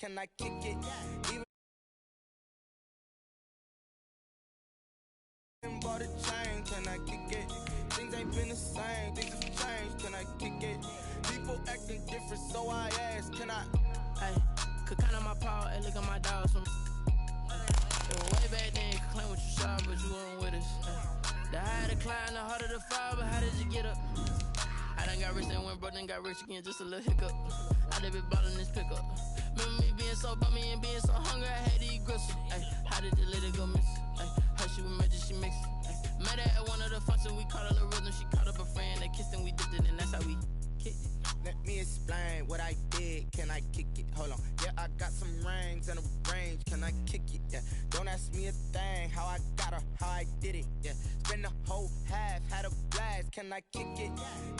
Can I kick it? Even bought a chain, can I kick it? Things ain't been the same, things have changed, can I kick it? People acting different, so I ask, can I? Hey, could count on my power, and look at my dogs from way back then, you could claim what you saw, but you weren't with us. The higher the climb, the harder the fall, but how did you get up? I done got rich and went broke, then got rich again, just a little hiccup. I done been ballin' this pickup. Remember me being so bummy and being so hungry, I had to eat gristle. Ay, how did the lady go miss? Ay, how she was magic, she mixed. Met her at one of the functions, we caught a little rhythm, she caught up a friend, they kissed and we dipped it, and that's how we kicked it. Let me explain what I did, can I kick it? Hold on, yeah, I got some rings and a range, can I kick it? Yeah, don't ask me a thing, how I got her, how I did it. Yeah, spend the whole half, had a blast, can I kick it?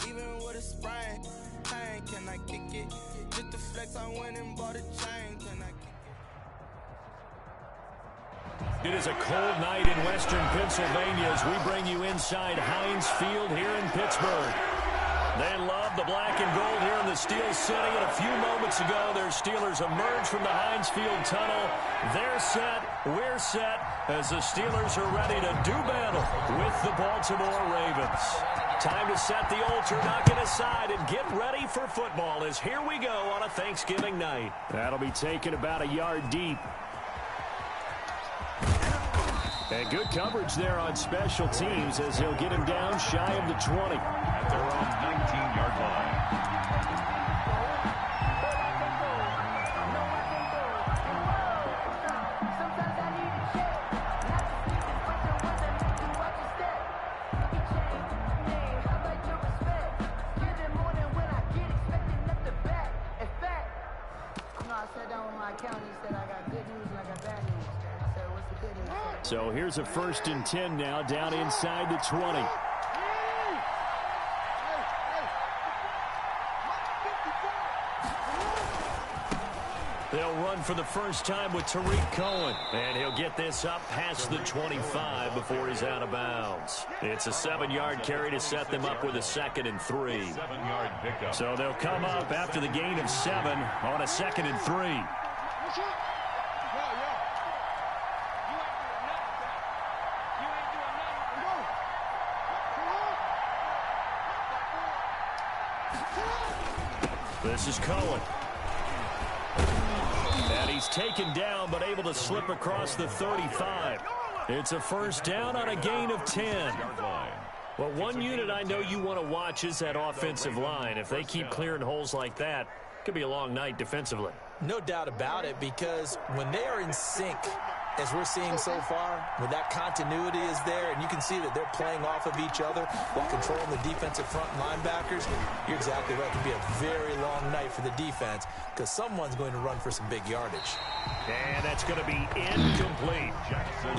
Even with a sprain, pain, can I kick it? Just the flex, I went and bought a chain, can I kick it? It is a cold night in western Pennsylvania as we bring you inside Heinz Field here in Pittsburgh. They love the black and gold here in the Steel City, and a few moments ago, their Steelers emerged from the Heinz Field tunnel. They're set, we're set, as the Steelers are ready to do battle with the Baltimore Ravens. Time to set the altar, knock it aside, and get ready for football as here we go on a Thanksgiving night. That'll be taken about a yard deep. And good coverage there on special teams as he'll get him down shy of the 20. At their own 19-yard line. I sat down with my accountant, he said I got good news and I got bad news. I said, what's the good news? So here's a 1st and 10 now, down inside the 20. They'll run for the first time with Tariq Cohen. And he'll get this up past the 25 before he's out of bounds. It's a 7-yard carry to set them up with a 2nd and 3. 7-yard pickup. So they'll come up after the gain of 7 on a 2nd and 3. This is Cohen. And he's taken down, but able to slip across the 35. It's a first down on a gain of 10. Well, one unit I know you want to watch is that offensive line. If they keep clearing holes like that, it could be a long night defensively. No doubt about it, because when they are in sync, as we're seeing so far, when that continuity is there, and you can see that they're playing off of each other while controlling the defensive front linebackers, you're exactly right. It can be a very long night for the defense because someone's going to run for some big yardage. And that's going to be incomplete.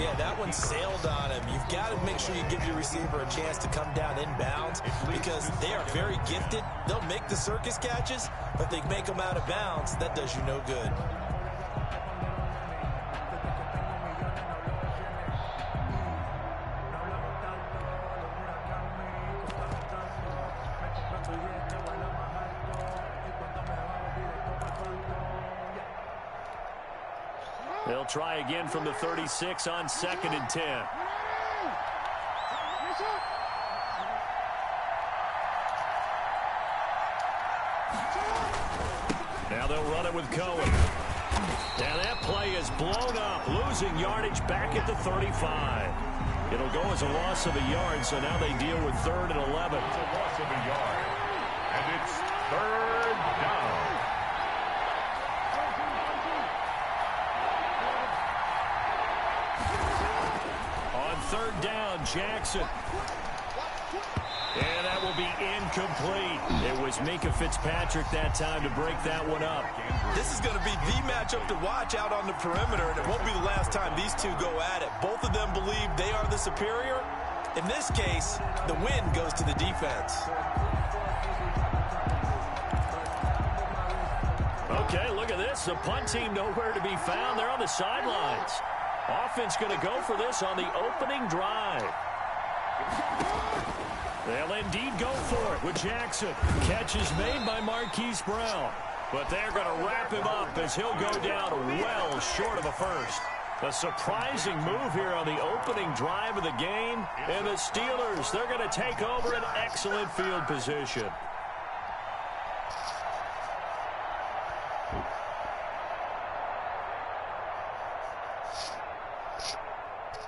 Yeah, that one sailed on him. You've got to make sure you give your receiver a chance to come down inbounds because they are very gifted. They'll make the circus catches, but they make them out of bounds. That does you no good. They'll try again from the 36 on 2nd and 10. Now they'll run it with Cohen. And that play is blown up, losing yardage back at the 35. It'll go as a loss of a yard, so now they deal with 3rd and 11. It's a loss of a yard. And it's 3rd down. On 3rd down, Jackson. And that will be incomplete. It was Minkah Fitzpatrick that time to break that one up. This is going to be the matchup to watch out on the perimeter, and it won't be the last time these two go at it. Both of them believe they are the superior. In this case, the win goes to the defense. Okay, look at this. The punt team nowhere to be found. They're on the sidelines. Offense going to go for this on the opening drive. They'll indeed go for it with Jackson. Catch is made by Marquise Brown. But they're going to wrap him up as he'll go down well short of a first. A surprising move here on the opening drive of the game. And the Steelers, they're going to take over an excellent field position.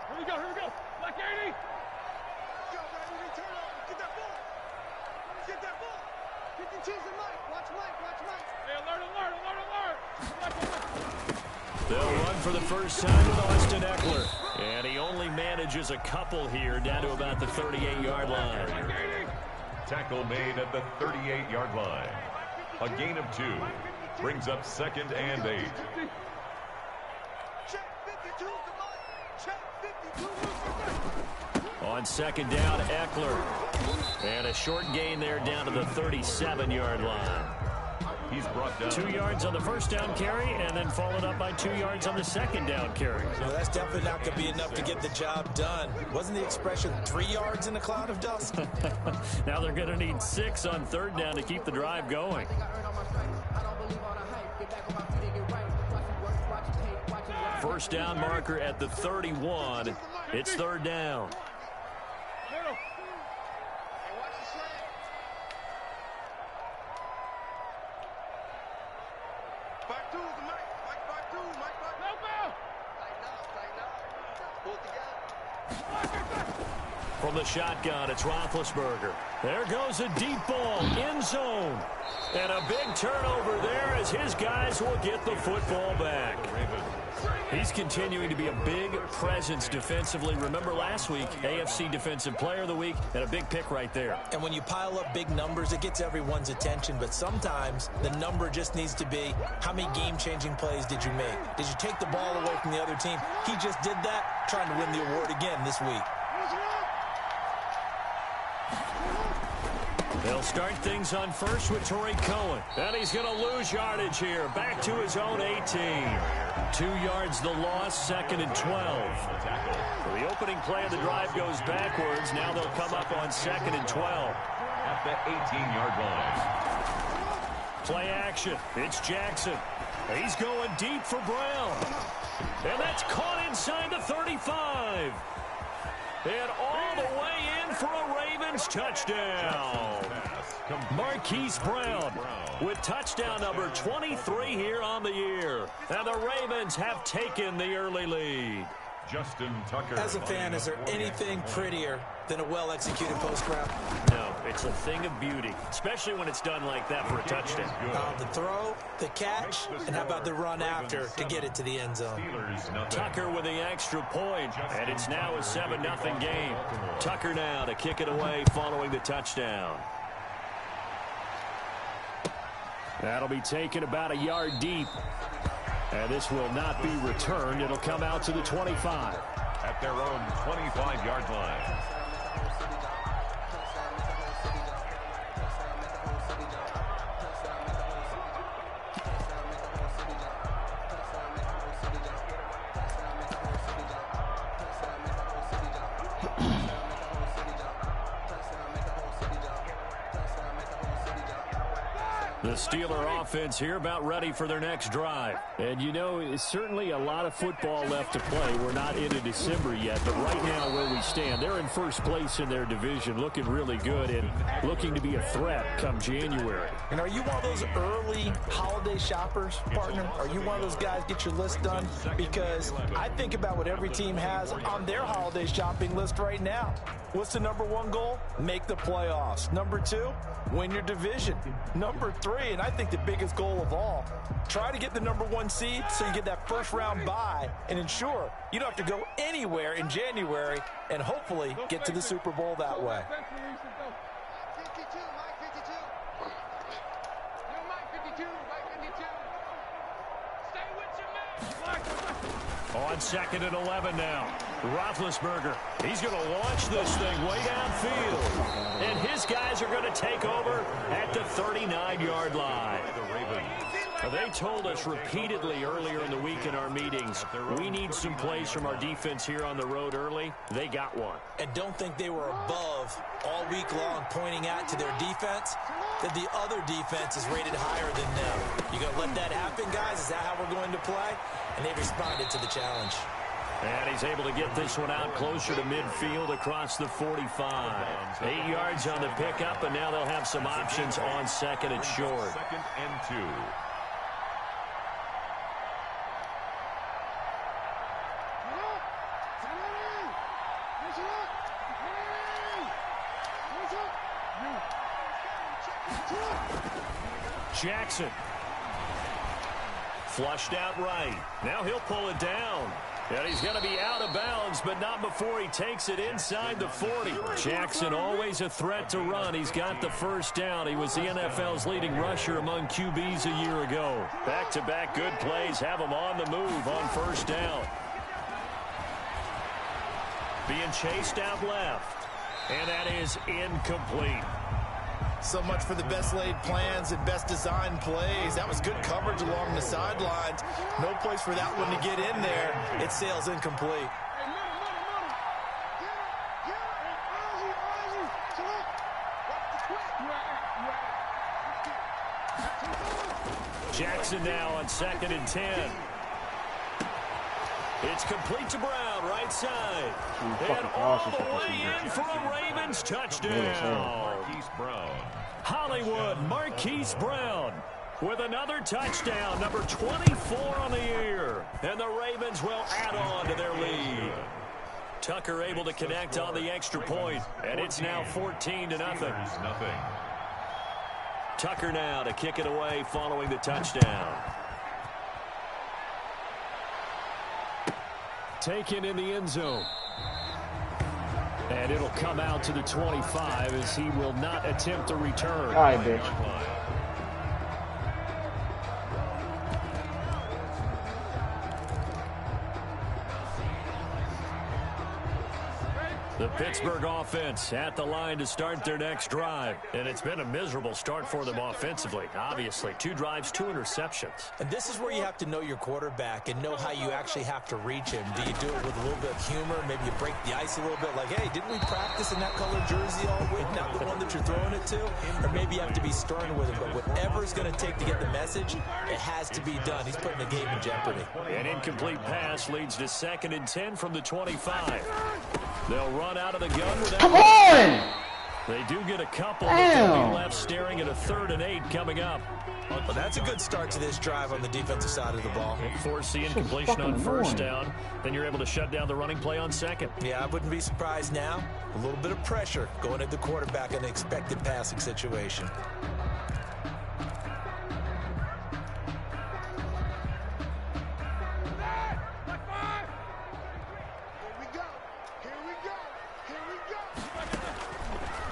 Here we go. Black 80. Get that ball. 52's the Mike. Watch Mike. Hey, alert. They'll run for the first time with Austin Eckler. And he only manages a couple here down to about the 38-yard line. Tackle made at the 38-yard line. A gain of 2. Brings up 2nd and 8. On second down, Eckler. And a short gain there down to the 37-yard line. He's brought down 2 yards on the first down carry, and then followed up by 2 yards on the second down carry. Well, that's definitely not going to be enough to get the job done. Wasn't the expression 3 yards in a cloud of dust? Now they're going to need 6 on third down to keep the drive going. First down marker at the 31. It's third down. From the shotgun, it's Roethlisberger. There goes a deep ball, end zone. And a big turnover there as his guys will get the football back. He's continuing to be a big presence defensively. Remember last week, AFC Defensive Player of the Week, and a big pick right there. And when you pile up big numbers, it gets everyone's attention. But sometimes the number just needs to be, how many game-changing plays did you make? Did you take the ball away from the other team? He just did that, trying to win the award again this week. They'll start things on first with Torrey Cohen. And he's going to lose yardage here. Back to his own 18. 2 yards the loss, 2nd and 12. So the opening play of the drive goes backwards. Now they'll come up on 2nd and 12. at the 18-yard line. Play action. It's Jackson. He's going deep for Brown. And that's caught inside the 35. And all the way in for a Ravens touchdown. Marquise Brown with touchdown number 23 here on the year. And the Ravens have taken the early lead. Justin Tucker. As a fan, is there anything prettier than a well-executed post route? No, it's a thing of beauty, especially when it's done like that for a touchdown. The throw, the catch, and how about the run after to get it to the end zone? Tucker with the extra point, and it's now a 7-0 game. Tucker now to kick it away following the touchdown. That'll be taken about a yard deep. And this will not be returned. It'll come out to the 25. At their own 25-yard line. The Steeler offense here about ready for their next drive. And, you know, it's certainly a lot of football left to play. We're not into December yet, but right now where we stand, they're in first place in their division, looking really good and looking to be a threat come January. And are you one of those early holiday shoppers, partner? Are you one of those guys get your list done? Because I think about what every team has on their holiday shopping list right now. What's the number one goal? Make the playoffs. Number two, win your division. Number three, and I think the biggest goal of all, try to get the number one seed so you get that first round bye and ensure you don't have to go anywhere in January and hopefully get to the Super Bowl that way. On 2nd and 11 now. Roethlisberger, he's going to launch this thing way downfield. And his guys are going to take over at the 39-yard line. They told us repeatedly earlier in the week in our meetings, we need some plays from our defense here on the road early. They got one. And don't think they were above all week long pointing out to their defense that the other defense is rated higher than them. You going to let that happen, guys? Is that how we're going to play? And they responded to the challenge. And he's able to get this one out closer to midfield across the 45. 8 yards on the pickup, and now they'll have some options on second and short. Second and 2. Jackson. Flushed out right. Now he'll pull it down. And he's going to be out of bounds, but not before he takes it inside the 40. Jackson always a threat to run. He's got the first down. He was the NFL's leading rusher among QBs a year ago. Back-to-back good plays have him on the move on first down. Being chased out left. And that is incomplete. So much for the best laid plans and best designed plays. That was good coverage along the sidelines. No place for that one to get in there. It sails incomplete. Jackson now on second and 10. It's complete to Brown, right side. And all the way in for a Ravens touchdown. Marquise Brown. Hollywood Marquise Brown with another touchdown, number 24 on the year. And the Ravens will add on to their lead. Tucker able to connect on the extra point, and it's now 14-0. Tucker now to kick it away following the touchdown. Taken in the end zone. And it'll come out to the 25 as he will not attempt a return. All right, bitch. The Pittsburgh offense at the line to start their next drive. And it's been a miserable start for them offensively. Obviously, 2 drives, 2 interceptions. And this is where you have to know your quarterback and know how you actually have to reach him. Do you do it with a little bit of humor? Maybe you break the ice a little bit like, hey, didn't we practice in that colored jersey all week? Not the one that you're throwing it to? Or maybe you have to be stern with him. But whatever it's going to take to get the message, it has to be done. He's putting the game in jeopardy. An incomplete pass leads to second and 10 from the 25. They'll run out of the gun with that. Come on! They do get a couple, but they'll be left staring at a 3rd and 8 coming up. Well, that's a good start to this drive on the defensive side of the ball. Force the incompletion on first down. Then you're able to shut down the running play on second. Yeah, I wouldn't be surprised now. A little bit of pressure going at the quarterback in an expected passing situation.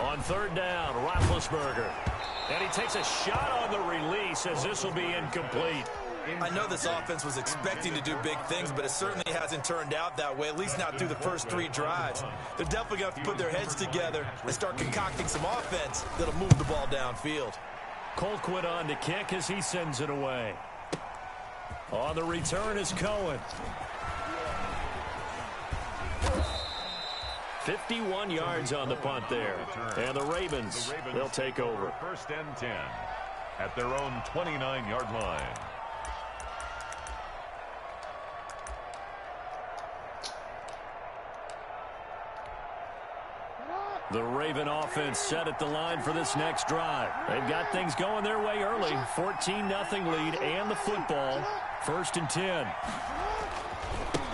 On 3rd down, Roethlisberger. And he takes a shot on the release as this will be incomplete. I know this offense was expecting to do big things, but it certainly hasn't turned out that way, at least not through the first 3 drives. They're definitely going to have to put their heads together and start concocting some offense that'll move the ball downfield. Colquitt on to kick as he sends it away. On the return is Cohen. 51 yards on the punt there. And the Ravens, they'll take over. 1st and 10 at their own 29-yard line. The Raven offense set at the line for this next drive. They've got things going their way early. 14-0 lead and the football. 1st and 10.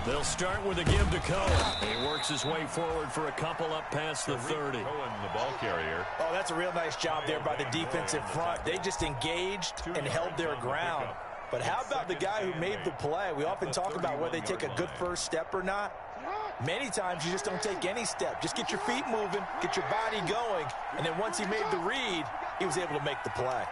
They'll start with a give to Cohen. He works his way forward for a couple up past the 30. Cohen, the ball carrier. Oh, that's a real nice job there by the defensive front. They just engaged and held their ground. But how about the guy who made the play? We often talk about whether they take a good first step or not. Many times you just don't take any step. Just get your feet moving, get your body going, and then once he made the read, he was able to make the play.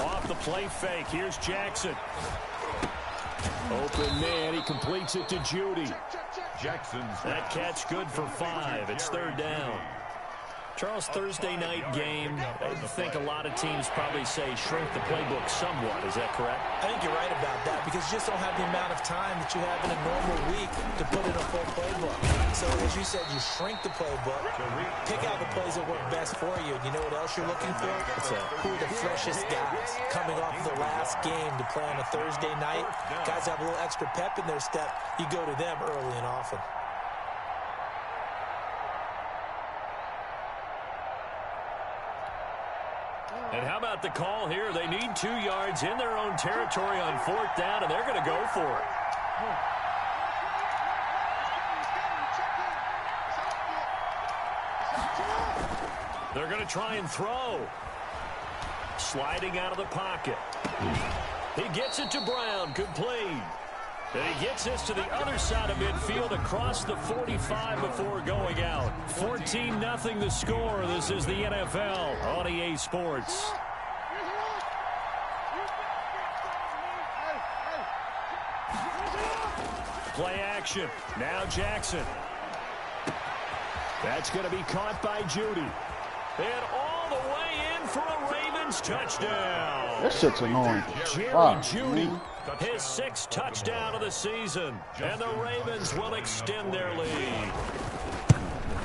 Off the play fake, here's Jackson. Open man, he completes it to Judy. That catch good for 5. It's third down. Charles, Thursday night game, I think a lot of teams probably say shrink the playbook somewhat. Is that correct? I think you're right about that because you just don't have the amount of time that you have in a normal week to put in a full playbook. So, as you said, you shrink the playbook, pick out the plays that work best for you. And you know what else you're looking for? Who are the freshest guys coming off the last game to play on a Thursday night? Guys have a little extra pep in their step. You go to them early and often. And how about the call here? They need 2 yards in their own territory on 4th down, and they're going to go for it. They're going to try and throw. Sliding out of the pocket. He gets it to Brown. Complete. And he gets this to the other side of midfield across the 45 before going out. 14-0 the score. This is the NFL on EA Sports. Play action. Now Jackson. That's going to be caught by Judy. And all the way in for a Ravens touchdown. This shit's annoying. Jerry Judy. His 6th touchdown of the season. And the Ravens will extend their lead.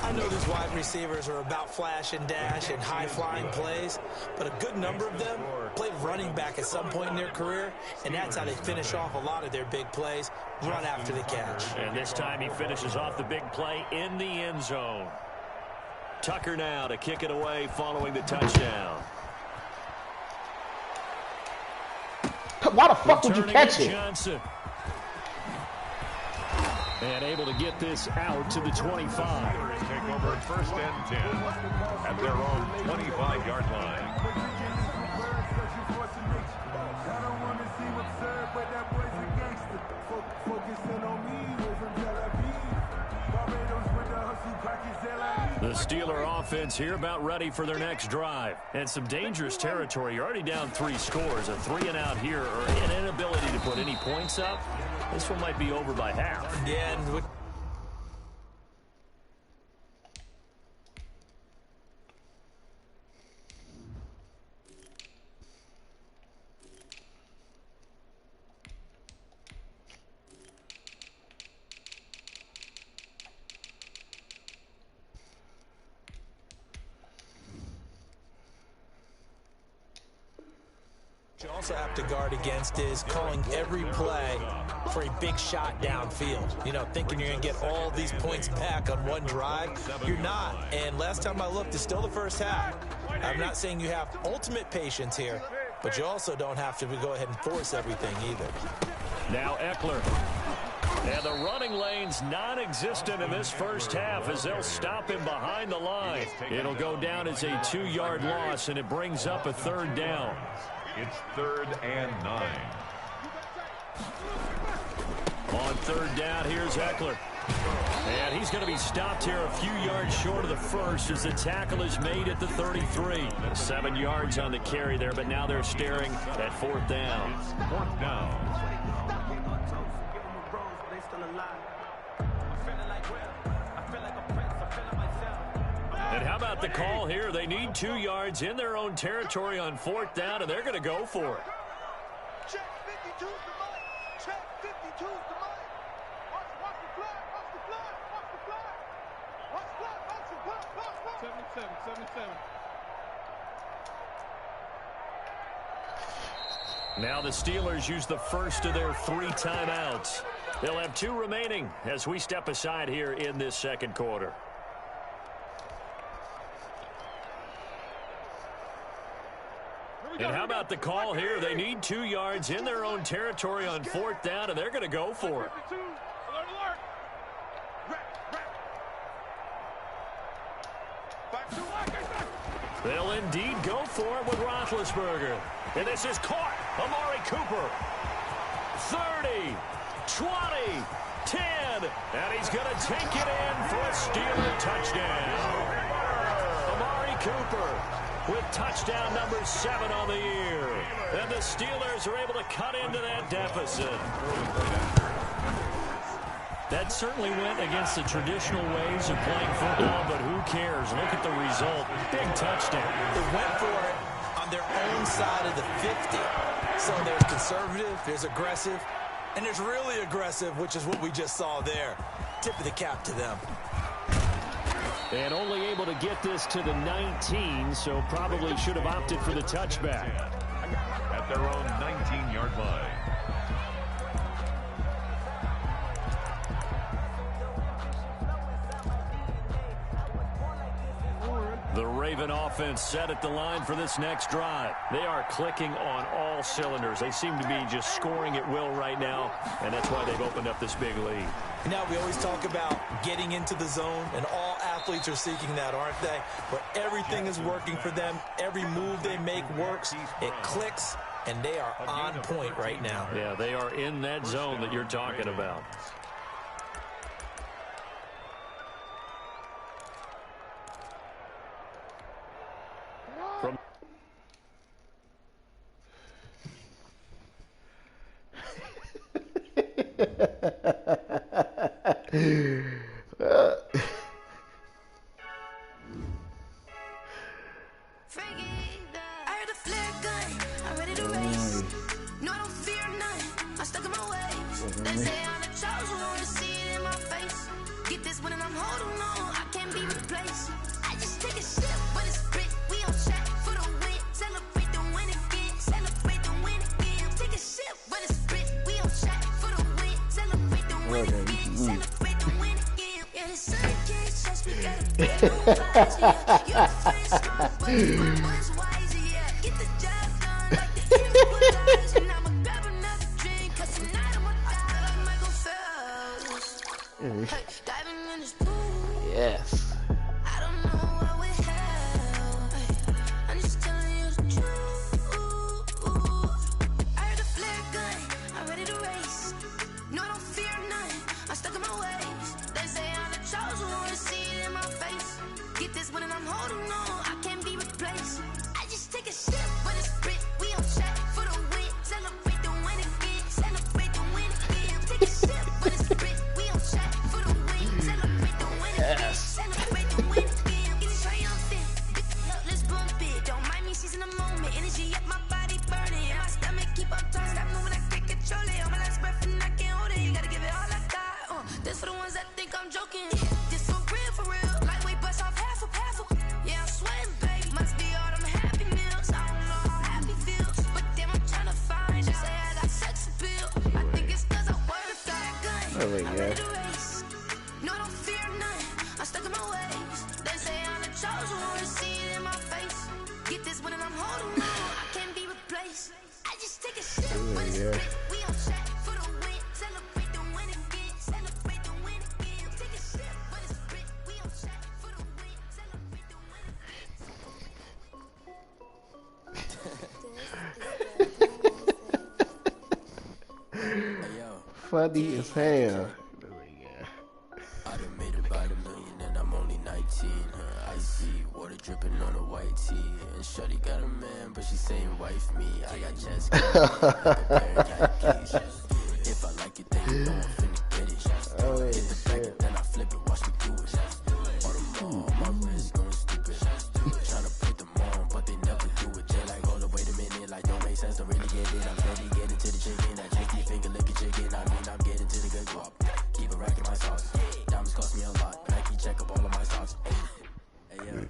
I know these wide receivers are about flash and dash and high-flying plays, but a good number of them played running back at some point in their career, and that's how they finish off a lot of their big plays, run after the catch. And this time he finishes off the big play in the end zone. Tucker now to kick it away following the touchdown. Why the fuck would you catch it? Johnson. And able to get this out to the 25. Take over 1st and 10 at their own 25-yard line. The Steeler offense here about ready for their next drive. And some dangerous territory. You're already down 3 scores. A 3-and-out here or an inability to put any points up. This one might be over by half. Yeah, and you also have to guard against is calling every play for a big shot downfield. You know, thinking you're going to get all these points back on one drive. You're not. And last time I looked, it's still the first half. I'm not saying you have ultimate patience here, but you also don't have to go ahead and force everything either. Now Eckler. And the running lane's non-existent in this first half as they'll stop him behind the line. It'll go down as a 2-yard loss, and it brings up a 3rd down. It's 3rd and 9. On 3rd down, here's Eckler. And he's going to be stopped here a few yards short of the first as the tackle is made at the 33. 7 yards on the carry there, but now they're staring at 4th down. 4th down. And how about the call here? They need 2 yards in their own territory on 4th down, and they're going to go for it. Check 52's the money. Check 52's the money. Watch the flag. Watch the flag. Watch the flag. Watch the flag. Watch the flag. Watch the flag. 77. Now the Steelers use the first of their 3 timeouts. They'll have 2 remaining as we step aside here in this second quarter. And how about the call here? They need 2 yards in their own territory on 4th down, and they're going to go for it. They'll indeed go for it with Roethlisberger. And this is caught. Amari Cooper. 30, 20, 10. And he's going to take it in for a Steeler touchdown. Amari Cooper with touchdown number 7 on the year. And the Steelers are able to cut into that deficit. That certainly went against the traditional ways of playing football, but who cares? Look at the result. Big touchdown. They went for it on their own side of the 50. So there's conservative, there's aggressive, and there's really aggressive, which is what we just saw there. Tip of the cap to them. And only able to get this to the 19, so probably should have opted for the touchback. At their own 19-yard line. The Raven offense set at the line for this next drive. They are clicking on all cylinders. They seem to be just scoring at will right now, and that's why they've opened up this big lead. Now, we always talk about getting into the zone, and all athletes are seeking that, aren't they? Where everything is working for them. Every move they make works. It clicks, and they are on point right now. Yeah, they are in that zone that you're talking about. From Yes. Funny as hell. I done made about $1 million and I'm only 19. Icy water dripping on a white tee. And shorty got a man, but she saying wife me. I got chest like a pair of Nikes. If I like it, then you know I'm finna get it. Hit the back, then I flip it, watch me do it. All the more, my wrist going stupid. Tryna put them on, but they never do it. They like, hold up, wait a minute, like don't make sense to really get it. I'm steady getting to the chicken, that tricky finger licking chicken. I mean, I'm getting to the good guap. Keep a rack in my sauce. Diamonds cost me a lot. Nike check up all of my socks. Hey, yo.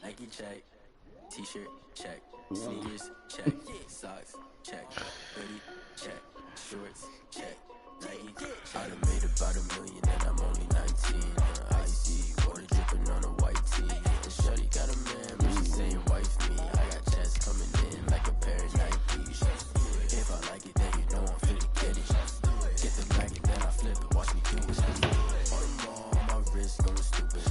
Nike check. T-shirt check. Sneakers check. Socks check. Hoodie check. Shorts check. Nike. I done made about $1 million and I'm only 19. Icy water dripping on a white tee. And shorty got a man, but she saying wife me. I got chest coming in like a pair of Nikes. If I like it, then you know I'm finna get it. Get the bag and then I flip it, watch me do it. All the more, my wrist going stupid.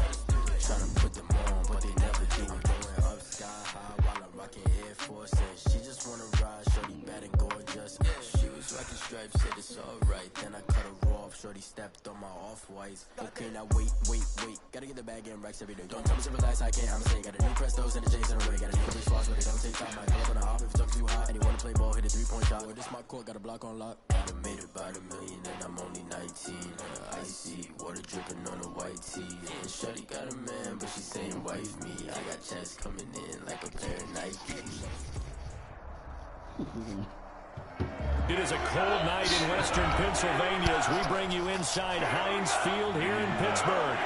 Tryna put them on, but they never do it. Going up sky high while I'm rocking Air Forces. She just wanna ride, shorty bad and gorgeous. She was rocking stripes, said it's alright. Then I cut her off, shorty stepped on my off-whites. Okay, now wait. Gotta get the bag and racks every day. Don't tell me to relax, I can't, I'ma say. Got a new Prestos and the J's in the way. Got a new bitch boss, but it don't take time. I pull up on the off if it's up too hot. And you wanna play ball, hit a 3-point shot. Or this my court, got a block on lock. I done made about $1 million and I'm only 19. Icy, water dripping on a white tee. And Shorty got a man, but she saying wife me. I got checks coming in like a pair of Nikes. It is a cold night in western Pennsylvania as we bring you inside Heinz Field here in Pittsburgh.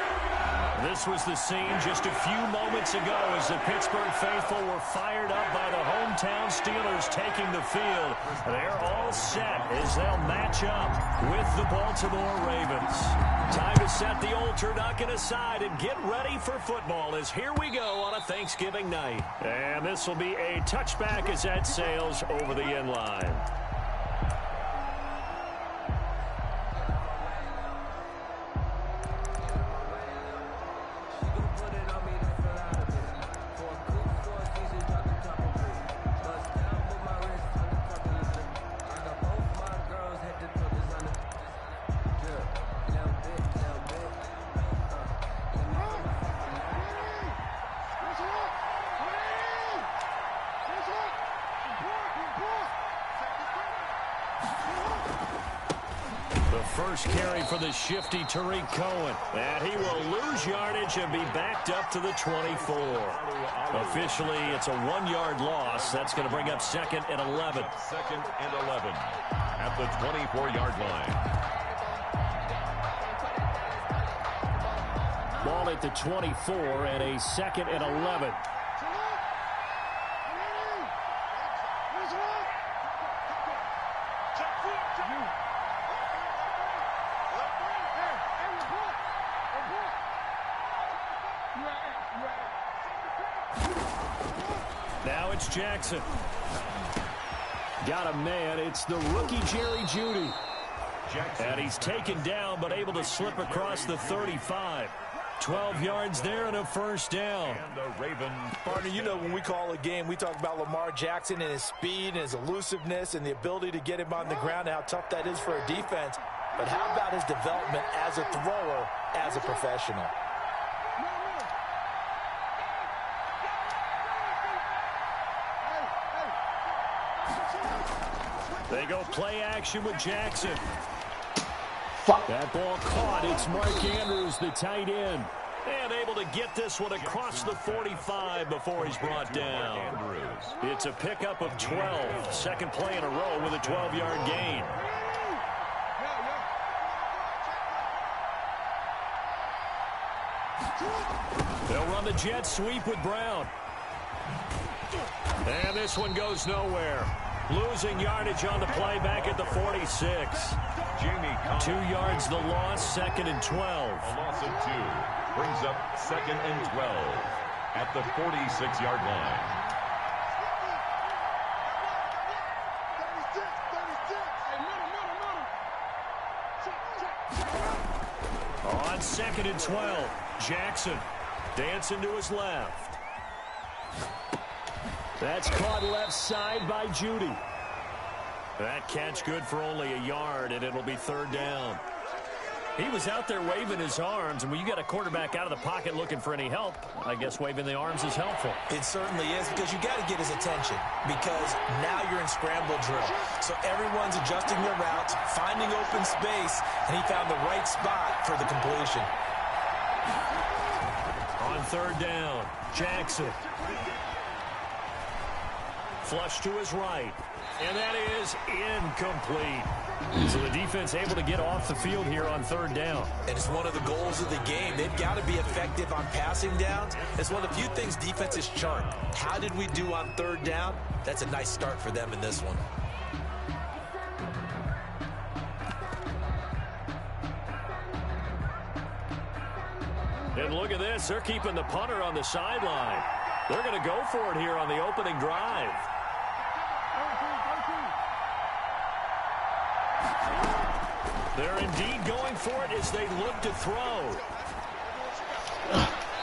This was the scene just a few moments ago as the Pittsburgh faithful were fired up by the hometown Steelers taking the field. They're all set as they'll match up with the Baltimore Ravens. Time to set the old turducken aside and get ready for football as here we go on a Thanksgiving night. And this will be a touchback as that sails over the end line. First carry for the shifty Tariq Cohen. And he will lose yardage and be backed up to the 24. Officially, it's a 1-yard loss. That's going to bring up 2nd and 11. 2nd and 11 at the 24-yard line. Ball at the 24 and a 2nd and 11. Now it's Jackson. Got a man. It's the rookie Jerry Jeudy. And he's taken down but able to slip across the 35. 12 yards there and a first down. And the Ravens. Partner, you know when we call a game, we talk about Lamar Jackson and his speed and his elusiveness and the ability to get him on the ground and how tough that is for a defense. But how about his development as a thrower, as a professional? They go play action with Jackson. Fuck. That ball caught. It's Mark Andrews, the tight end. And able to get this one across the 45 before he's brought down. It's a pickup of 12. Second play in a row with a 12-yard gain. They'll run the jet sweep with Brown. And this one goes nowhere. Losing yardage on the play back at the 46. 2 yards the loss, 2nd and 12. A loss of 2 brings up 2nd and 12 at the 46-yard line. On 2nd and 12, Jackson dancing to his left. That's caught left side by Jeudy. That catch good for only a yard, and it'll be 3rd down. He was out there waving his arms, and when you got a quarterback out of the pocket looking for any help, I guess waving the arms is helpful. It certainly is, because you got to get his attention, because now you're in scramble drill. So everyone's adjusting their routes, finding open space, and he found the right spot for the completion. On 3rd down, Jackson. Flush to his right. And that is incomplete. So the defense able to get off the field here on 3rd down. And it's one of the goals of the game. They've got to be effective on passing downs. It's one of the few things defenses chart. How did we do on 3rd down? That's a nice start for them in this one. And look at this. They're keeping the punter on the sideline. They're going to go for it here on the opening drive. They're indeed going for it as they look to throw.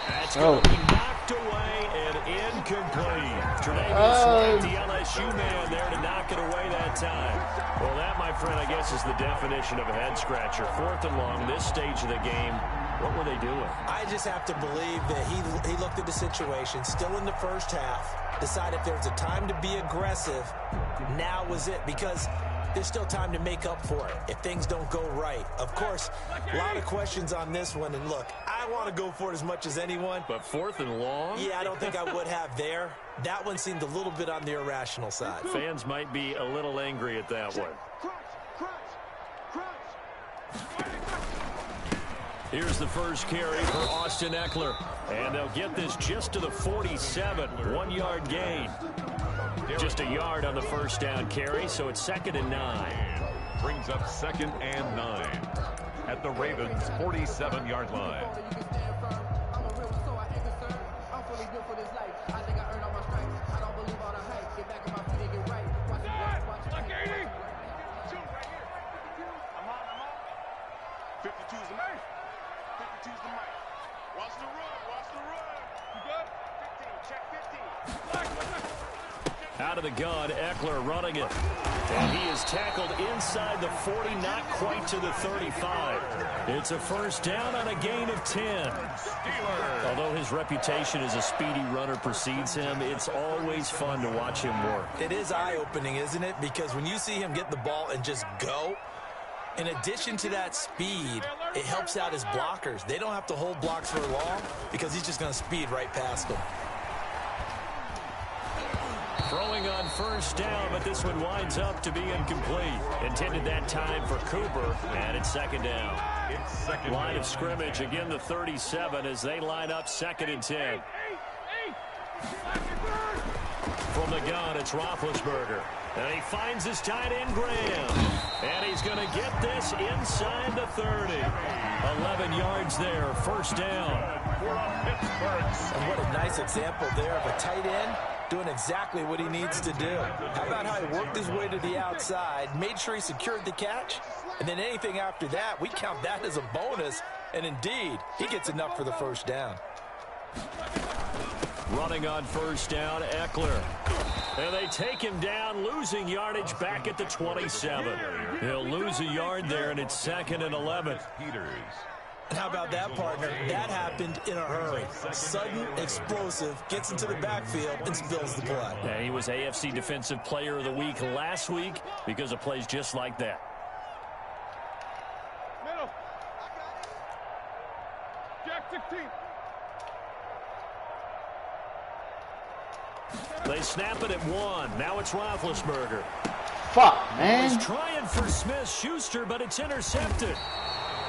That's going to be knocked away and incomplete. Tre'Davious White, the LSU man, there to knock it away that time. Well, that, my friend, I guess is the definition of a head-scratcher. 4th and long, this stage of the game. What were they doing? I just have to believe that he looked at the situation, still in the first half, decided if there was a time to be aggressive, now was it, because there's still time to make up for it if things don't go right. Of course, a lot of questions on this one, and look, I want to go for it as much as anyone. But 4th and long? Yeah, I don't think I would have there. That one seemed a little bit on the irrational side. Fans might be a little angry at that one. Here's the first carry for Austin Eckler. And they'll get this just to the 47. 1-yard gain. Just a yard on the first down carry, so it's 2nd and 9. Brings up 2nd and 9 at the Ravens' 47-yard line. Out of the gun, Eckler running it. And he is tackled inside the 40, not quite to the 35. It's a first down on a gain of 10. Although his reputation as a speedy runner precedes him, it's always fun to watch him work. It is eye-opening, isn't it? Because when you see him get the ball and just go, in addition to that speed, it helps out his blockers. They don't have to hold blocks for long because he's just going to speed right past them. Throwing on first down, but this one winds up to be incomplete. Intended that time for Cooper, and it's 2nd down. Line of scrimmage, again the 37 as they line up 2nd and 10. From the gun, it's Roethlisberger. And he finds his tight end, Graham. And he's going to get this inside the 30. 11 yards there, first down. And what a nice example there of a tight end doing exactly what he needs to do. How about how he worked his way to the outside, made sure he secured the catch, and then anything after that, we count that as a bonus. And indeed, he gets enough for the first down. Running on first down, Eckler. And they take him down, losing yardage back at the 27. He'll lose a yard there, and it's 2nd and 11. And how about that, partner? That happened in a hurry. Sudden, explosive, gets into the backfield, and spills the play. Yeah, he was AFC Defensive Player of the Week last week because of plays just like that. Middle. Jack 16. They snap it at 1. Now it's Roethlisberger. Fuck, man. He's trying for Smith-Schuster, but it's intercepted.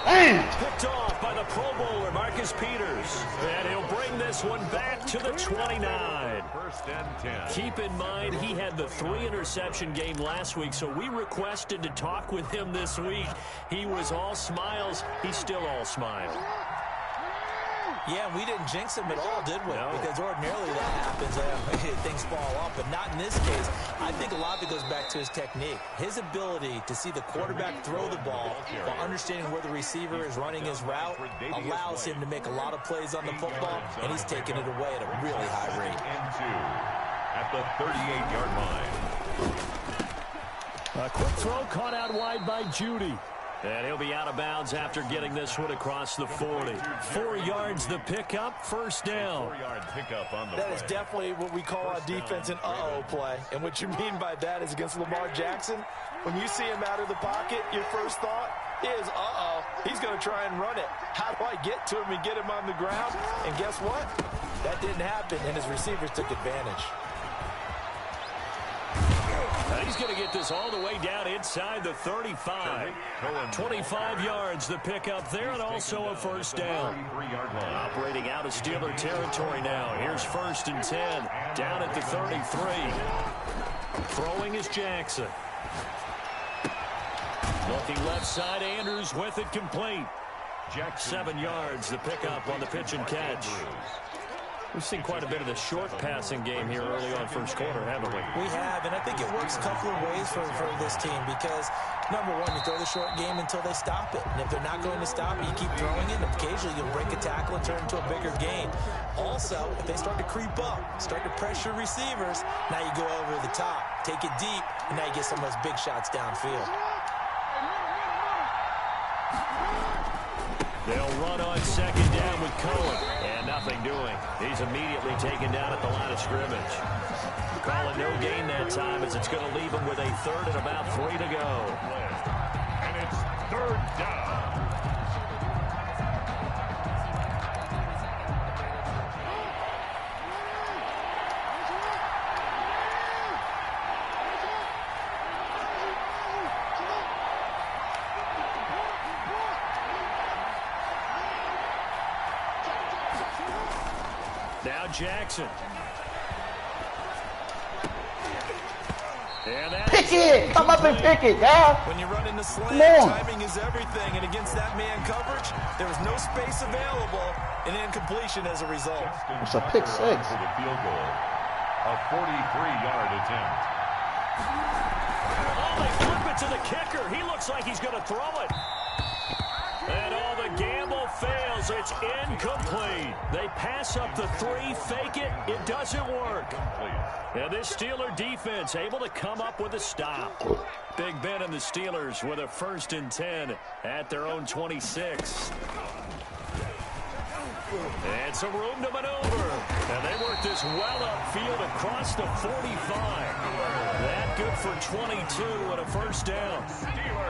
Damn. Picked off by the Pro Bowler, Marcus Peters. And he'll bring this one back to the 29. First and 10. Keep in mind, he had the 3-interception game last week, so we requested to talk with him this week. He was all smiles. He's still all smiles. Yeah, we didn't jinx him at all, did we? No. Because ordinarily that happens. Things fall off, but not in this case. I think a lot of it goes back to his technique. His ability to see the quarterback throw the ball while understanding where the receiver is running his route allows him to make a lot of plays on the football, and he's taking it away at a really high rate. At the 38-yard line. A quick throw caught out wide by Judy. And he'll be out of bounds after getting this one across the 40. 4 yards the pickup, first down. 4-yard pickup on the That is definitely what we call on defense an uh-oh play. And what you mean by that is against Lamar Jackson, when you see him out of the pocket, your first thought is, uh-oh, he's going to try and run it. How do I get to him and get him on the ground? And guess what? That didn't happen, and his receivers took advantage. He's going to get this all the way down inside the 35. 25 yards the pickup there, and also a first down. Operating out of Steeler territory now. Here's 1st and 10, down at the 33. Throwing is Jackson. Looking left side, Andrews with it complete. 7 yards the pickup on the pitch and catch. We've seen quite a bit of the short passing game here early on first quarter, haven't we? We have, and I think it works a couple of ways for this team because, number one, you throw the short game until they stop it. And if they're not going to stop it, you keep throwing it, and occasionally you'll break a tackle and turn it into a bigger gain. Also, if they start to creep up, start to pressure receivers, now you go over the top, take it deep, and now you get some of those big shots downfield. They'll run on second down with Cohen. And nothing doing. He's immediately taken down at the line of scrimmage. Calling no gain that time as it's going to leave him with a third and about 3 to go. And it's third down. Now Jackson. Pick it! Come up and pick it, guys! When you run into slant, timing is everything, and against that man coverage, there was no space available, and incompletion as a result. It's a pick six. For the field goal, a 43-yard attempt. Oh, they flip it to the kicker. He looks like he's going to throw it. And all the gamble fails. It's incomplete. They pass up the 3, fake it. It doesn't work. And this Steeler defense able to come up with a stop. Big Ben and the Steelers with a 1st and 10 at their own 26. And some room to maneuver. And they work this well upfield across the 45. That good for 22 and a 1st down.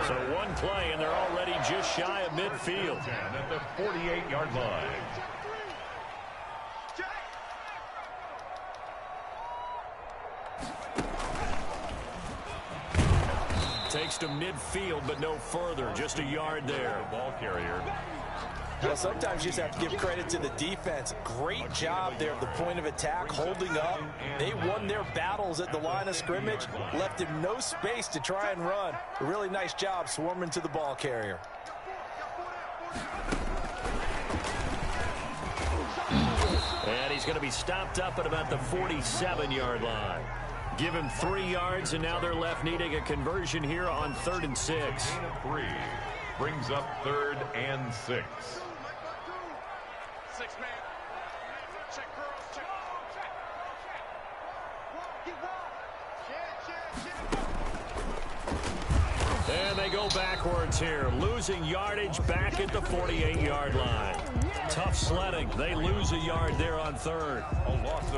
So one play, and they're already just shy of midfield. At the 48-yard line. Takes to midfield, but no further. Just a yard there. Ball carrier. Well, sometimes you just have to give credit to the defense. Great job there at the point of attack, holding up. They won their battles at the line of scrimmage, left him no space to try and run. A really nice job swarming to the ball carrier. And he's going to be stopped up at about the 47-yard line. Give him 3 yards, and now they're left needing a conversion here on 3rd and 6. Gain of 3 brings up 3rd and 6. 6 man. Check girls, check. And they go backwards here, losing yardage back at the 48-yard line. Tough sledding. They lose a yard there on 3rd.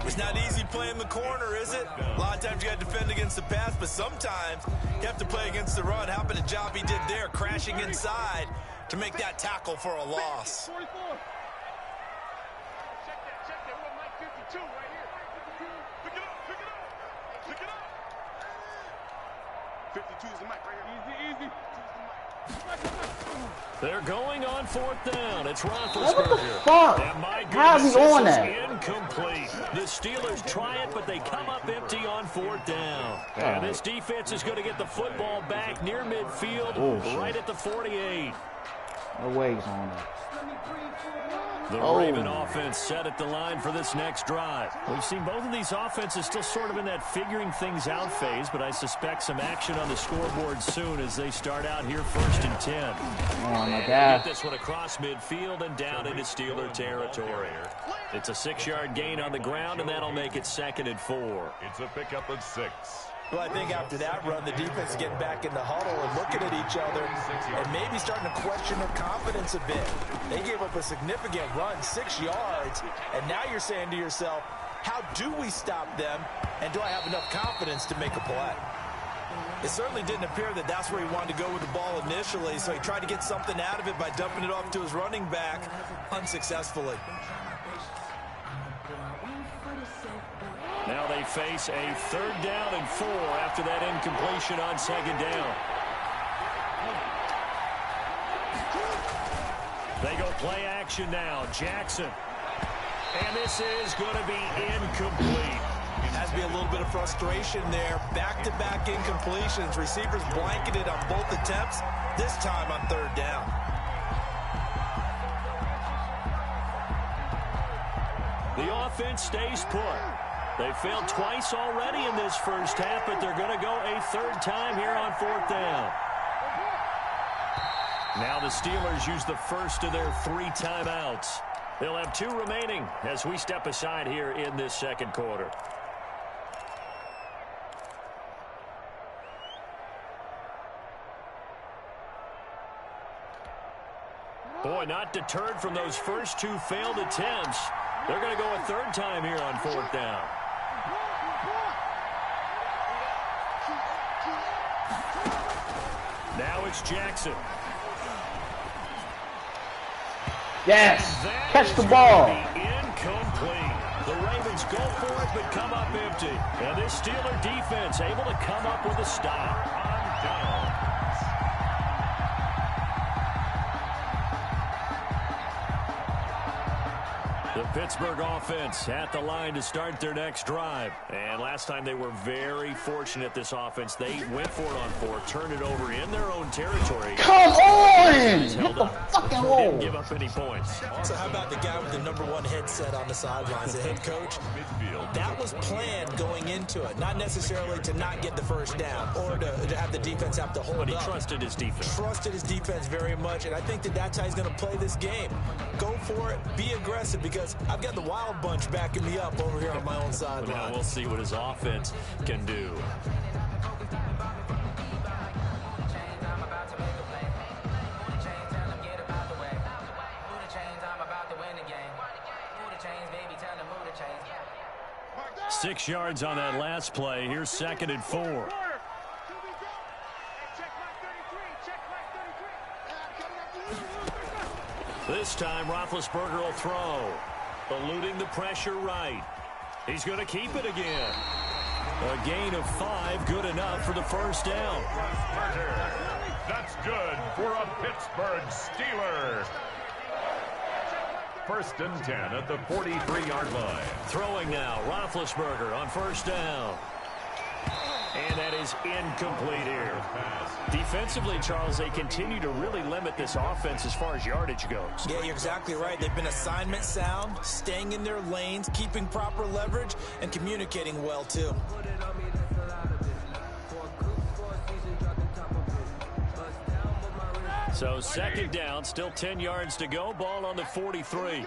It's not easy playing the corner, is it? A lot of times you got to defend against the pass, but sometimes you have to play against the run. How about the job he did there, crashing inside to make that tackle for a loss? 44. Check that. We're Mike 52 right here. Pick it up. 52 is the mic right here. Easy. They're going on 4th down. It's Roethlisberger. What the fuck? And my How's he goodness, on this that? is incomplete. The Steelers try it, but they come up empty on 4th down. And this defense is going to get the football back near midfield, right at the 48. No way he's on it. The Raven offense set at the line for this next drive. We've seen both of these offenses still sort of in that figuring things out phase, but I suspect some action on the scoreboard soon as they start out here 1st and 10. Oh, my And God. get this one across midfield and down into Steeler territory. It's a 6-yard gain on the ground, and that'll make it 2nd and 4. It's a pickup of 6. Well, I think after that run, the defense is getting back in the huddle and looking at each other and maybe starting to question their confidence a bit. They gave up a significant run, 6 yards, and now you're saying to yourself, how do we stop them, and do I have enough confidence to make a play? It certainly didn't appear that that's where he wanted to go with the ball initially, so he tried to get something out of it by dumping it off to his running back unsuccessfully. Now they face a 3rd down and 4 after that incompletion on 2nd down. They go play action now. Jackson. And this is going to be incomplete. Has to be a little bit of frustration there. Back-to-back incompletions. Receivers blanketed on both attempts, this time on 3rd down. The offense stays put. They failed twice already in this first half, but they're going to go a 3rd time here on 4th down. Now the Steelers use the first of their 3 timeouts. They'll have 2 remaining as we step aside here in this 2nd quarter. Boy, not deterred from those first two failed attempts. They're going to go a third time here on fourth down. Now it's Jackson. Yes! Catch the ball! Incomplete. The Ravens go for it, but come up empty. And this Steeler defense able to come up with a stop. On down. The Pittsburgh offense at the line to start their next drive. And last time they were very fortunate, this offense. They went for it on fourth, turned it over in their own territory. Come on! Hit the fucking hole! Didn't give up any points. So how about the guy with the #1 headset on the sidelines, the head coach? That was planned going into it. Not necessarily to not get the first down or to have the defense have to hold up. But he trusted his defense. Trusted his defense very much, and I think that's how he's going to play this game. Go for it. Be aggressive, because I've got the Wild Bunch backing me up over here on my own sideline. Now we'll see what his offense can do. Six yards on that last play. Here's 2nd and 4. This time, Roethlisberger will throw. Eluding the pressure right. He's going to keep it again. A gain of 5, good enough for the first down. That's good for a Pittsburgh Steeler. 1st and 10 at the 43-yard line. Throwing now, Roethlisberger on first down. And that is incomplete here. Defensively, Charles, they continue to really limit this offense as far as yardage goes. Yeah, you're exactly right. They've been assignment sound, staying in their lanes, keeping proper leverage, and communicating well, too. So 2nd down, still 10 yards to go. Ball on the 43.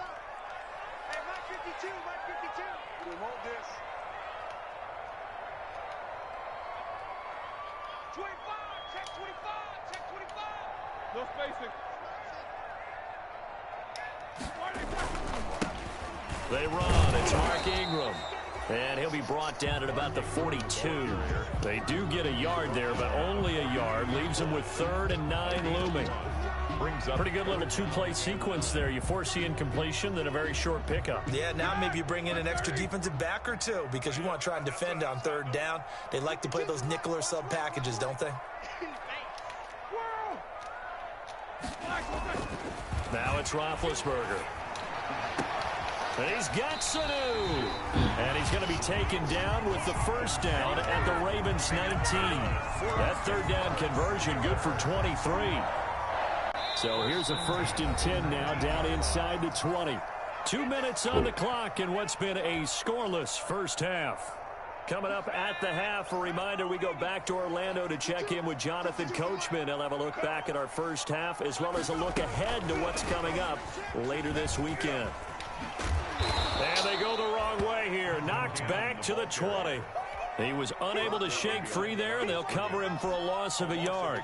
No spacing. They run. It's Mark Ingram. And he'll be brought down at about the 42. They do get a yard there, but only a yard. Leaves them with 3rd and 9 looming. Brings up pretty good little two-play sequence there. You force the incompletion, then a very short pickup. Yeah, now maybe you bring in an extra defensive back or two, because you want to try and defend on 3rd down. They like to play those nickel or sub packages, don't they? Now it's Roethlisberger. And he's got Sanu. And he's going to be taken down with the first down at the Ravens 19. That 3rd down conversion good for 23. So here's a 1st and 10 now down inside the 20. 2 minutes on the clock in what's been a scoreless first half. Coming up at the half, a reminder, we go back to Orlando to check in with Jonathan Coachman. He'll have a look back at our first half, as well as a look ahead to what's coming up later this weekend. And they go the wrong way here. Knocked back to the 20. He was unable to shake free there, and they'll cover him for a loss of a yard.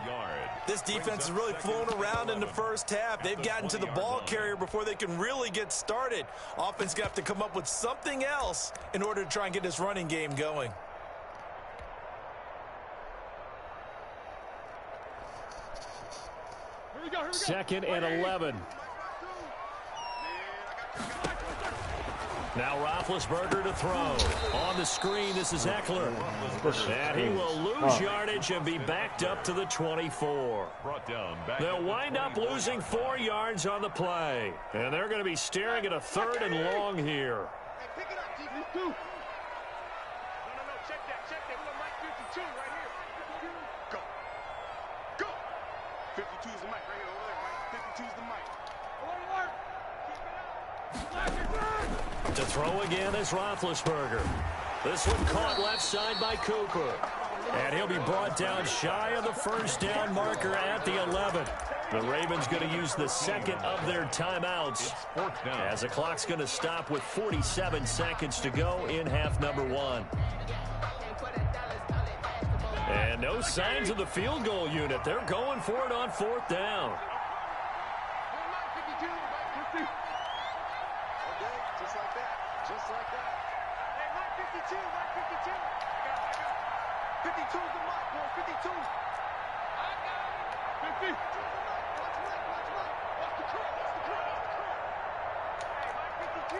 This defense is really flown around in the first half. They've gotten to the ball carrier before they can really get started. Offense going to have to come up with something else in order to try and get this running game going. Here we go. 2nd and 11. Now Roethlisberger to throw. On the screen, this is Eckler. And he will lose yardage and be backed up to the 24. They'll wind up losing 4 yards on the play. And they're going to be staring at a 3rd and long here. Hey, pick it up, defense. No, check that. We got Mike 52 right here. Go. 52 is the mic right here over there, Mike. 52 is the mic. Alert. Keep it up. To throw again is Roethlisberger. This one caught left side by Cooper. And he'll be brought down shy of the first down marker at the 11. The Ravens going to use the 2nd of their timeouts, as the clock's going to stop with 47 seconds to go in half number 1. And no signs of the field goal unit. They're going for it on 4th down. Just like that. Hey, Mike 52, Mike 52. I got it. 52's the Mike, boy, 52. I got it. 50. 52's the Mike. Watch Mike, watch Mike. Watch the curl, watch the curl, watch the curl. Hey, Mike 52.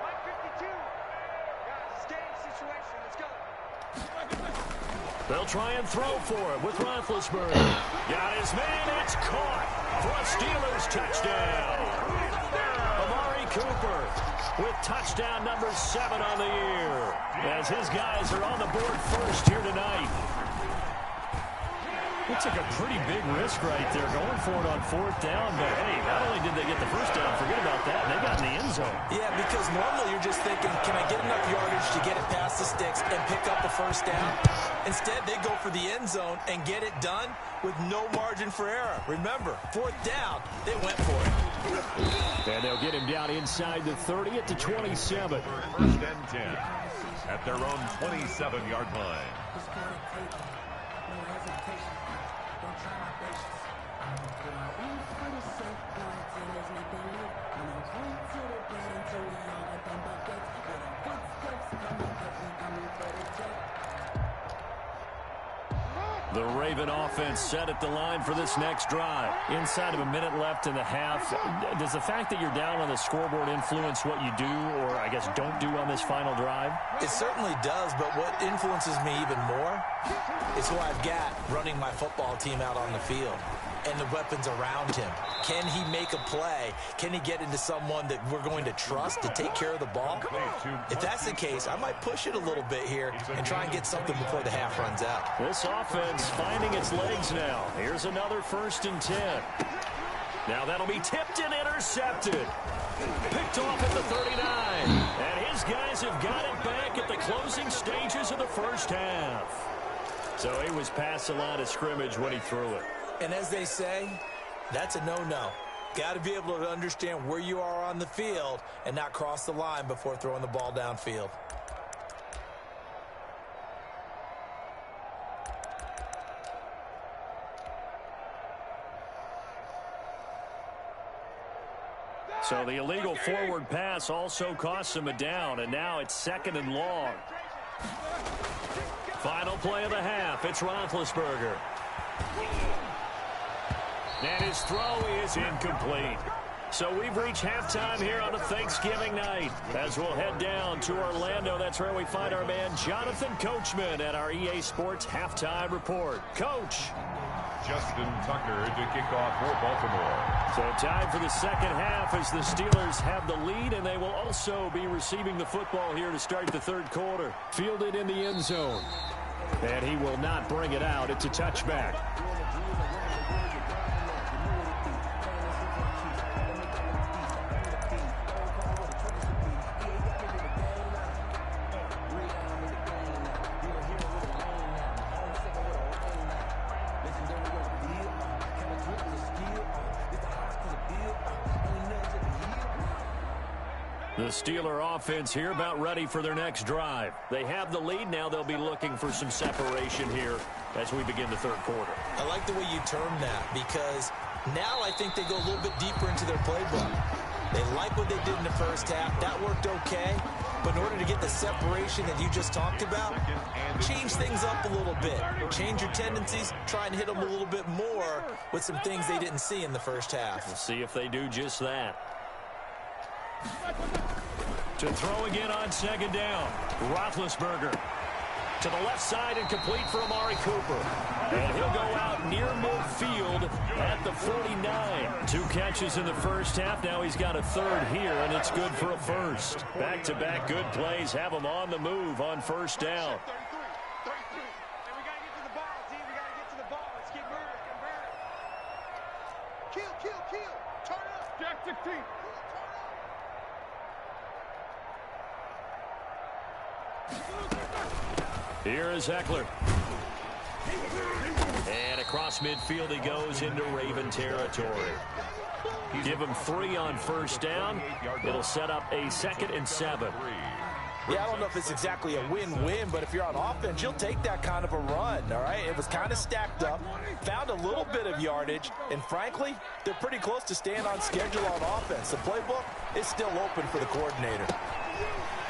Mike 52. Guys, it's game situation. Let's go. They'll try and throw for it with Roethlisberger. Got his man. It's caught for a Steelers touchdown. Amari Cooper with touchdown number 7 on the year, as his guys are on the board first here tonight. Looks like a pretty big risk right there, going for it on 4th down. But, hey, not only did they get the first down, forget about that, they got in the end zone. Yeah, because normally you're just thinking, can I get enough yardage to get it past the sticks and pick up a first down? Instead, they go for the end zone and get it done with no margin for error. Remember, 4th down, they went for it. And they'll get him down inside the 30 at the 27. First and 10 at their own 27-yard line. The Raven offense set at the line for this next drive. Inside of a minute left in the half. Does the fact that you're down on the scoreboard influence what you do, or I guess don't do on this final drive? It certainly does, but what influences me even more is who I've got running my football team out on the field and the weapons around him. Can he make a play? Can he get into someone that we're going to trust to take care of the ball? If that's the case, I might push it a little bit here and try and get something before the half runs out. This offense finding its legs now. Here's another 1st and 10. Now that'll be tipped and intercepted. Picked off at the 39. And his guys have got it back at the closing stages of the first half. So he was past the line of scrimmage when he threw it. And as they say, that's a no-no. Got to be able to understand where you are on the field and not cross the line before throwing the ball downfield. So the illegal forward pass also costs him a down, and now it's 2nd and long. Final play of the half. It's Roethlisberger. And his throw is incomplete. So we've reached halftime here on a Thanksgiving night. As we'll head down to Orlando, that's where we find our man Jonathan Coachman at our EA Sports Halftime Report. Coach. Justin Tucker to kick off for Baltimore. So time for the second half as the Steelers have the lead, and they will also be receiving the football here to start the 3rd quarter. Fielded in the end zone. And he will not bring it out. It's a touchback. The Steeler offense here about ready for their next drive. They have the lead. Now they'll be looking for some separation here as we begin the 3rd quarter. I like the way you term that, because now I think they go a little bit deeper into their playbook. They like what they did in the first half. That worked okay. But in order to get the separation that you just talked about, change things up a little bit. Change your tendencies. Try and hit them a little bit more with some things they didn't see in the first half. We'll see if they do just that. To throw again on 2nd down. Roethlisberger to the left side and complete for Amari Cooper. And he'll go out near midfield at the 49. 2 catches in the first half. Now he's got a 3rd here, and it's good for a 1st. Back-to-back good plays have him on the move on 1st down. 33. And we got to get to the ball, team. We got to get to the ball. Let's keep moving. Kill. Turn up. Jack 16. Here is Eckler. And across midfield he goes into Raven territory. Give him 3 on 1st down. It'll set up a 2nd and 7. Yeah, I don't know if it's exactly a win-win, but if you're on offense, you'll take that kind of a run, all right? It was kind of stacked up, found a little bit of yardage, and frankly, they're pretty close to staying on schedule on offense. The playbook is still open for the coordinator.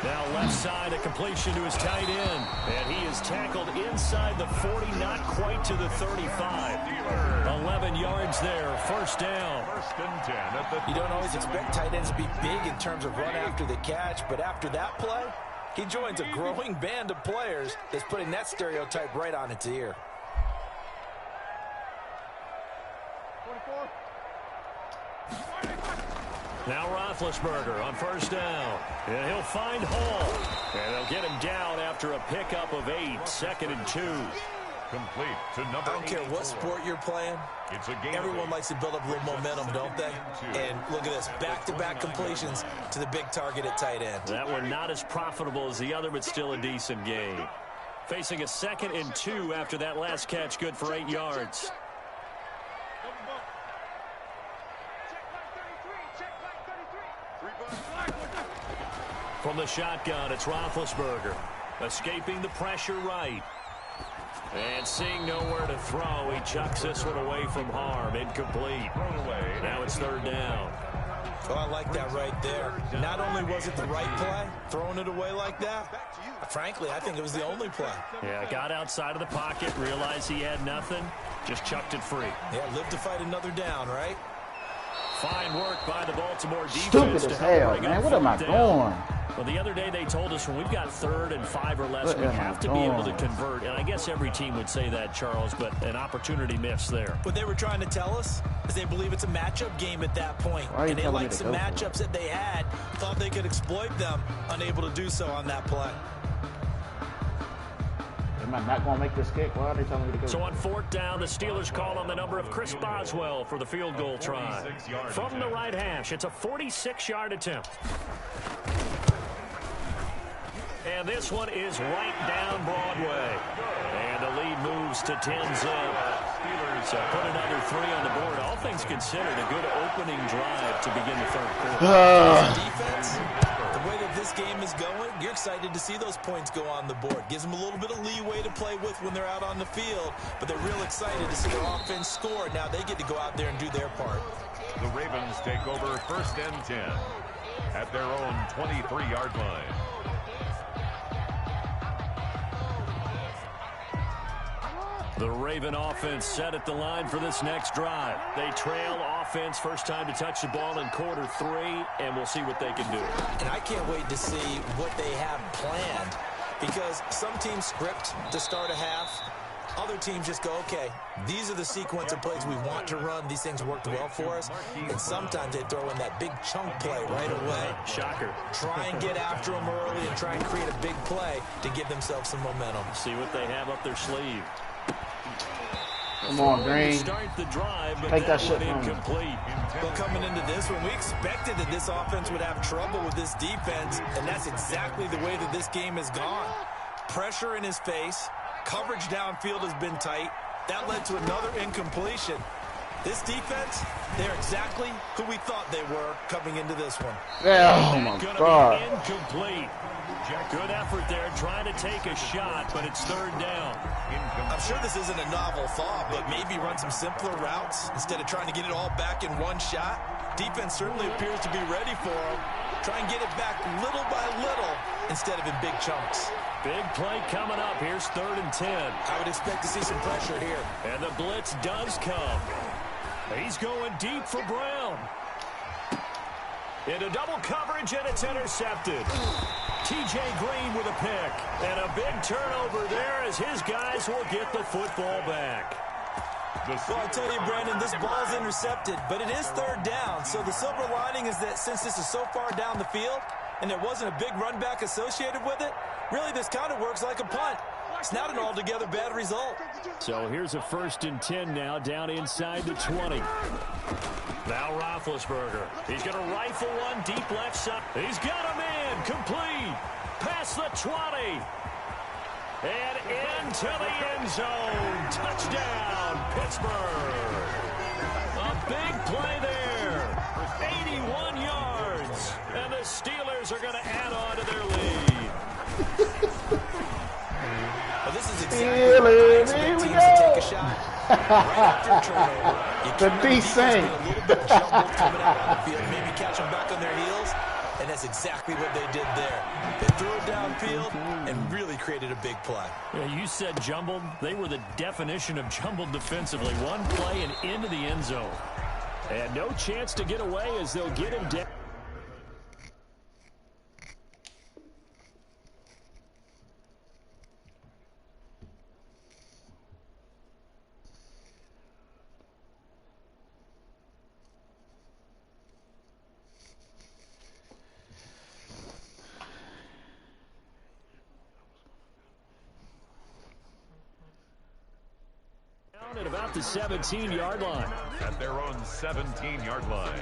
Now left side, a completion to his tight end. And he is tackled inside the 40, not quite to the 35. 11 yards there, first down. First and 10 at the... You don't always expect tight ends to be big in terms of run after the catch, but after that play, he joins a growing band of players that's putting that stereotype right on its ear. 24. Now Roethlisberger on first down. And he'll find Hall. And they'll get him down after a pickup of 8, 2nd and 2. Complete to number I don't care what 84. sport you're playing. It's a game. Everyone likes to build up a little momentum, don't they? And look at this, back-to-back completions to the big target at tight end. That one not as profitable as the other, but still a decent gain. Facing a 2nd and 2 after that last catch, good for 8 yards. From the shotgun, it's Roethlisberger. Escaping the pressure right. And seeing nowhere to throw, he chucks this one away from harm. Incomplete. Now it's 3rd down. Oh, I like that right there. Not only was it the right play, throwing it away like that, frankly, I think it was the only play. Yeah, got outside of the pocket, realized he had nothing, just chucked it free. Yeah, live to fight another down, right? Fine work by the Baltimore defense. Stupid as hell, man. What am I doing? Well, the other day they told us when we've got 3rd and 5 or less, we have to be able to convert. And I guess every team would say that, Charles, but an opportunity missed there. What they were trying to tell us is they believe it's a matchup game at that point. And they liked some matchups that they had, thought they could exploit them, unable to do so on that play. Am I not going to make this kick? Why are they telling me to go? So on 4th down, the Steelers call on the number of Chris Boswell for the field goal try. From the right hash, it's a 46-yard attempt. And this one is right down Broadway. And the lead moves to 10-zip. So put another 3 on the board. All things considered, a good opening drive to begin the 3rd quarter. As a defense, the way that this game is going, you're excited to see those points go on the board. Gives them a little bit of leeway to play with when they're out on the field, but they're real excited to see their offense score. Now they get to go out there and do their part. The Ravens take over 1st and 10 at their own 23-yard line. The Raven offense set at the line for this next drive. They trail offense, first time to touch the ball in quarter 3, and we'll see what they can do. And I can't wait to see what they have planned, because some teams script to start a half. Other teams just go, okay, these are the sequence of plays we want to run. These things worked well for us. And sometimes they throw in that big chunk play right away. Shocker. Try and get after them early and try and create a big play to give themselves some momentum. See what they have up their sleeve. Come on, Green. Start the drive, but Take that shit from incomplete. Well, coming into this one, we expected that this offense would have trouble with this defense, and that's exactly the way that this game has gone. Pressure in his face. Coverage downfield has been tight. That led to another incompletion. This defense, they're exactly who we thought they were coming into this one. Oh, my God. Incomplete. Good effort there, trying to take a shot, but it's 3rd down. I'm sure this isn't a novel thought, but maybe run some simpler routes instead of trying to get it all back in one shot. Defense certainly appears to be ready for them. Try and get it back little by little instead of in big chunks. Big play coming up. Here's 3rd and 10. I would expect to see some pressure here. And the blitz does come. He's going deep for Brown. Into double coverage, and it's intercepted. T.J. Green with a pick. And a big turnover there as his guys will get the football back. Well, I tell you, Brandon, this ball's intercepted, but it is 3rd down. So the silver lining is that since this is so far down the field and there wasn't a big run back associated with it, really this kind of works like a punt. It's not an altogether bad result. So here's a 1st and 10 now, down inside the 20. Now Roethlisberger. He's going to rifle one deep left side. He's got a man complete. Past the 20. And into the end zone. Touchdown, Pittsburgh. A big play there. 81 yards. And the Steelers are going to add on to their lead. Well, this is exactly what I expect teams to take a shot. Right after a turnover. The D-Sing. A little bit jumbled coming out on the field. Maybe catch them back on their heels. And And that's exactly what they did there. They threw it downfield and really created a big play. Yeah, you said jumbled. They were the definition of jumbled defensively. One play and into the end zone. And no chance to get away as they'll get him down. At about the 17-yard line. At their own 17-yard line.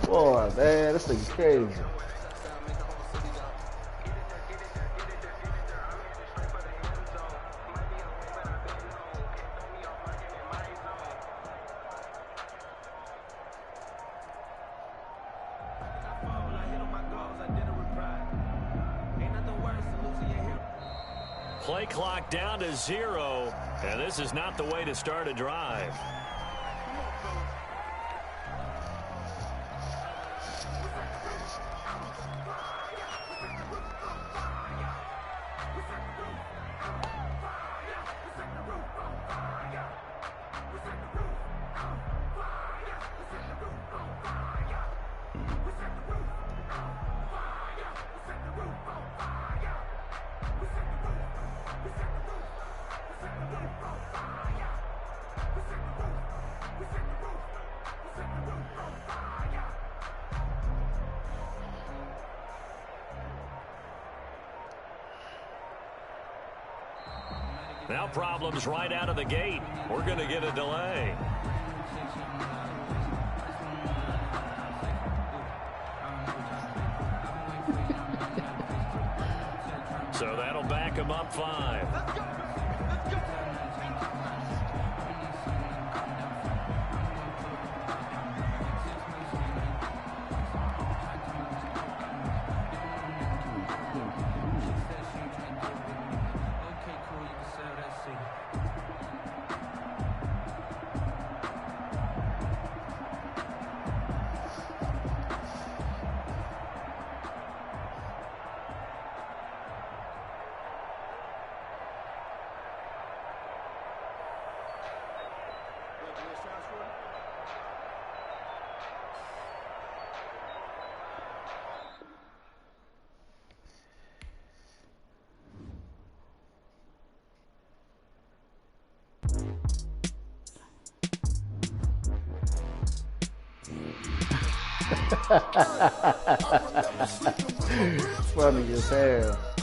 Boy, man, this thing's crazy. Play clock down to 0, and this is not the way to start a drive. Now problems right out of the gate. We're going to get a delay. So that'll back him up 5. Funny as hell.